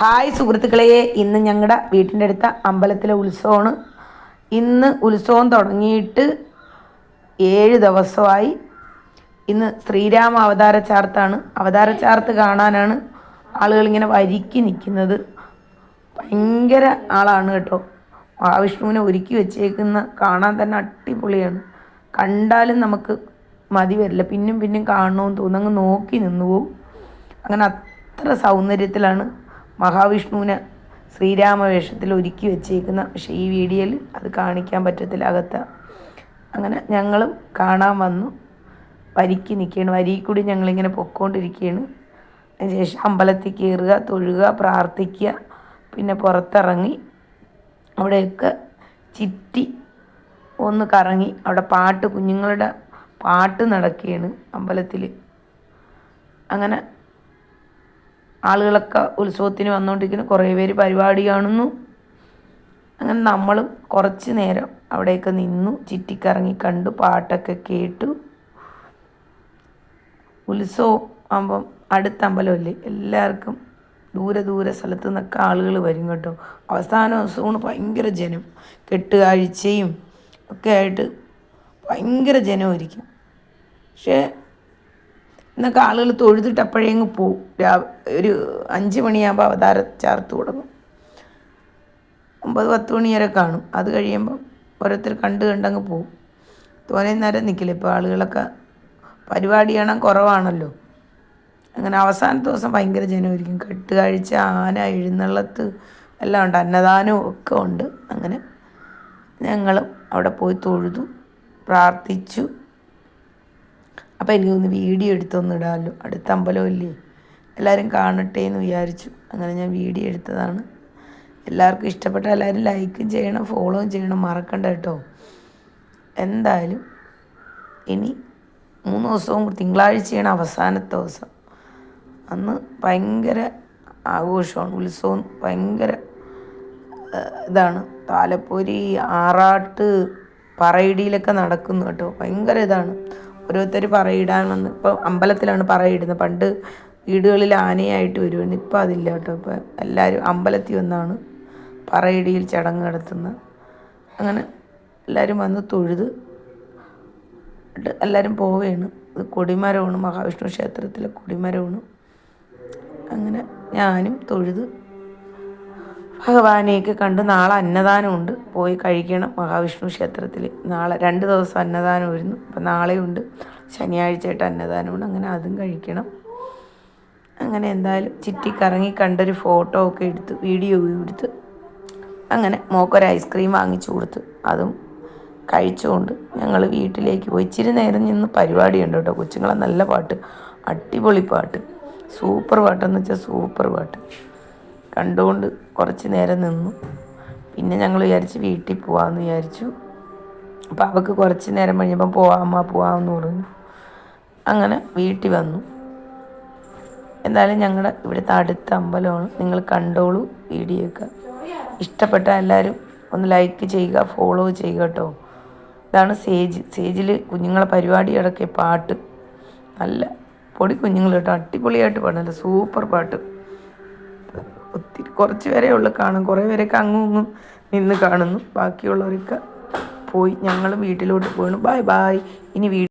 Hi സുഹൃത്തുക്കളെ, ഇന്ന് ഞങ്ങളുടെ വീട്ടിൻ്റെ അടുത്ത അമ്പലത്തിലെ ഉത്സവമാണ്. ഇന്ന് ഉത്സവം തുടങ്ങിയിട്ട് 7 ദിവസമായി. ഇന്ന് ശ്രീരാമ അവതാര ചാർത്താണ്. അവതാര ചാർത്ത് കാണാനാണ് ആളുകളിങ്ങനെ വരിക്ക് നിൽക്കുന്നത്. ഭയങ്കര ആളാണ് കേട്ടോ. മഹാവിഷ്ണുവിനെ ഒരുക്കി വെച്ചേക്കുന്ന കാണാൻ തന്നെ അടിപൊളിയാണ്. കണ്ടാലും നമുക്ക് മതി വരില്ല, പിന്നും പിന്നും കാണണമെന്ന് തോന്നുന്നു. അങ്ങ് നോക്കി നിന്നു പോവും. അങ്ങനെ അത്ര സൗന്ദര്യത്തിലാണ് മഹാവിഷ്ണുവിനെ ശ്രീരാമ വേഷത്തിൽ ഒരുക്കി വെച്ചേക്കുന്ന. പക്ഷേ ഈ വീഡിയോയിൽ അത് കാണിക്കാൻ പറ്റത്തില്ല, അകത്ത. അങ്ങനെ ഞങ്ങളും കാണാൻ വന്നു. വരിക്ക് നിൽക്കുകയാണ്. വരിയിൽ കൂടി ഞങ്ങളിങ്ങനെ പൊയ്ക്കൊണ്ടിരിക്കുകയാണ്. അതിനുശേഷം അമ്പലത്തിൽ കയറുക, തൊഴുക, പ്രാർത്ഥിക്കുക. പിന്നെ പുറത്തിറങ്ങി അവിടെയൊക്കെ ചുറ്റി ഒന്ന് കറങ്ങി. അവിടെ പാട്ട്, കുഞ്ഞുങ്ങളുടെ പാട്ട് നടക്കുകയാണ് അമ്പലത്തിൽ. അങ്ങനെ ആളുകളൊക്കെ ഉത്സവത്തിന് വന്നുകൊണ്ടിരിക്കുന്നു. കുറേ പേര് പരിപാടി കാണുന്നു. അങ്ങനെ നമ്മളും കുറച്ച് നേരം അവിടെയൊക്കെ നിന്നു, ചുറ്റിക്കറങ്ങി കണ്ടു, പാട്ടൊക്കെ കേട്ടു. ഉത്സവം ആകുമ്പം അടുത്ത അമ്പലമല്ലേ, എല്ലാവർക്കും ദൂരെ സ്ഥലത്തു നിന്നൊക്കെ ആളുകൾ വരും കേട്ടോ. അവസാന ദിവസമാണ് ഭയങ്കര ജനം. കെട്ടുകാഴ്ചയും ഒക്കെ ആയിട്ട് ഭയങ്കര ജനമായിരിക്കും. പക്ഷേ എന്നൊക്കെ ആളുകൾ തൊഴുതിട്ട് അപ്പോഴേങ്ങ് പോവും. ഒരു 5 മണിയാകുമ്പോൾ അവതാര ചാർത്ത് തുടങ്ങും. 9-10 മണി വരെ കാണും. അത് കഴിയുമ്പം ഓരോരുത്തർ കണ്ടങ്ങ് പോവും. തോനെ നേരം നിൽക്കില്ല. ഇപ്പോൾ ആളുകളൊക്കെ പരിപാടി കാണാൻ കുറവാണല്ലോ. അങ്ങനെ അവസാനത്തെ ദിവസം ഭയങ്കര ജനമായിരിക്കും. കെട്ടുകാഴ്ച, ആന, എഴുന്നള്ളത്ത് എല്ലാം ഉണ്ട്. അന്നദാനവും ഒക്കെ ഉണ്ട്. അങ്ങനെ ഞങ്ങളും അവിടെ പോയി തൊഴുതു, പ്രാർത്ഥിച്ചു. അപ്പോൾ എനിക്കൊന്ന് വീഡിയോ എടുത്തൊന്ന് ഇടാമല്ലോ, അടുത്ത അമ്പലമല്ലേ, എല്ലാവരും കാണട്ടെ എന്ന് വിചാരിച്ചു. അങ്ങനെ ഞാൻ വീഡിയോ എടുത്തതാണ്. എല്ലാവർക്കും ഇഷ്ടപ്പെട്ട എല്ലാവരും ലൈക്കും ചെയ്യണം, ഫോളോയും ചെയ്യണം, മറക്കണ്ട കേട്ടോ. എന്തായാലും ഇനി 3 ദിവസവും, തിങ്കളാഴ്ചയാണ് അവസാനത്തെ ദിവസം. അന്ന് ഭയങ്കര ആഘോഷമാണ്. ഉത്സവം ഭയങ്കര ഇതാണ്. താലപ്പൊരി, ആറാട്ട്, പറയിടിയിലൊക്കെ നടക്കുന്നു കേട്ടോ. ഭയങ്കര ഇതാണ്. ഓരോരുത്തർ പറയിടാൻ വന്ന്, ഇപ്പോൾ അമ്പലത്തിലാണ് പറയിടുന്നത്. പണ്ട് വീടുകളിൽ ആനയായിട്ട് വരുമായിരുന്നു. ഇപ്പം അതില്ല കേട്ടോ. ഇപ്പം എല്ലാവരും അമ്പലത്തിൽ വന്നാണ് പറയിടിയിൽ ചടങ്ങ് നടത്തുന്നത്. അങ്ങനെ എല്ലാവരും വന്ന് തൊഴുത് എല്ലാവരും പോവുകയാണ്. ഇത് കൊടിമരമാണ്, മഹാവിഷ്ണു ക്ഷേത്രത്തിലെ കൊടിമരമാണ്. അങ്ങനെ ഞാനും തൊഴുത് ഭഗവാനെയൊക്കെ കണ്ട്. നാളെ അന്നദാനമുണ്ട്, പോയി കഴിക്കണം മഹാവിഷ്ണു ക്ഷേത്രത്തിൽ. നാളെ 2 ദിവസം അന്നദാനം വരുന്നു. അപ്പം നാളെയുണ്ട്, ശനിയാഴ്ചയായിട്ട് അന്നദാനമുണ്ട്. അങ്ങനെ അതും കഴിക്കണം. അങ്ങനെ എന്തായാലും ചുറ്റിക്കറങ്ങി കണ്ടൊരു ഫോട്ടോ ഒക്കെ എടുത്ത്, വീഡിയോ എടുത്ത്. അങ്ങനെ മോക്കൊരു ഐസ്ക്രീം വാങ്ങിച്ചു കൊടുത്ത് അതും കഴിച്ചുകൊണ്ട് ഞങ്ങൾ വീട്ടിലേക്ക് പോയി. ഇച്ചിരി നേരം നിന്ന് പരിപാടിയുണ്ട് കേട്ടോ. കൊച്ചുങ്ങളെ നല്ല പാട്ട്, അടിപൊളി പാട്ട്, സൂപ്പർ പാട്ടെന്ന് വെച്ചാൽ സൂപ്പർ പാട്ട് കണ്ടുകൊണ്ട് കുറച്ച് നേരം നിന്നു. പിന്നെ ഞങ്ങൾ വിചാരിച്ച് വീട്ടിൽ പോകാമെന്ന് വിചാരിച്ചു. അപ്പോൾ അവൾക്ക് കുറച്ച് നേരം കഴിഞ്ഞപ്പം പോകാമെന്ന് പറഞ്ഞു. അങ്ങനെ വീട്ടിൽ വന്നു. എന്തായാലും ഞങ്ങളുടെ ഇവിടുത്തെ അടുത്ത അമ്പലമാണ്. നിങ്ങൾ കണ്ടോളൂ. വീഡിയോ ഒക്കെ ഇഷ്ടപ്പെട്ട എല്ലാവരും ഒന്ന് ലൈക്ക് ചെയ്യുക, ഫോളോ ചെയ്യുക കേട്ടോ. ഇതാണ് സ്റ്റേജിൽ കുഞ്ഞുങ്ങളെ പരിപാടി അടക്കിയ പാട്ട്. നല്ല പൊടി കുഞ്ഞുങ്ങൾ കേട്ടോ, അടിപൊളിയായിട്ട് പാടുന്നില്ല, സൂപ്പർ പാട്ട്. ഒത്തിരി കുറച്ച് പേരെ ഉള്ളു കാണും. കുറേ പേരൊക്കെ അങ്ങും നിന്ന് കാണുന്നു. ബാക്കിയുള്ളവരൊക്കെ പോയി. ഞങ്ങളും വീട്ടിലോട്ട് പോകണം. ബൈ. ഇനി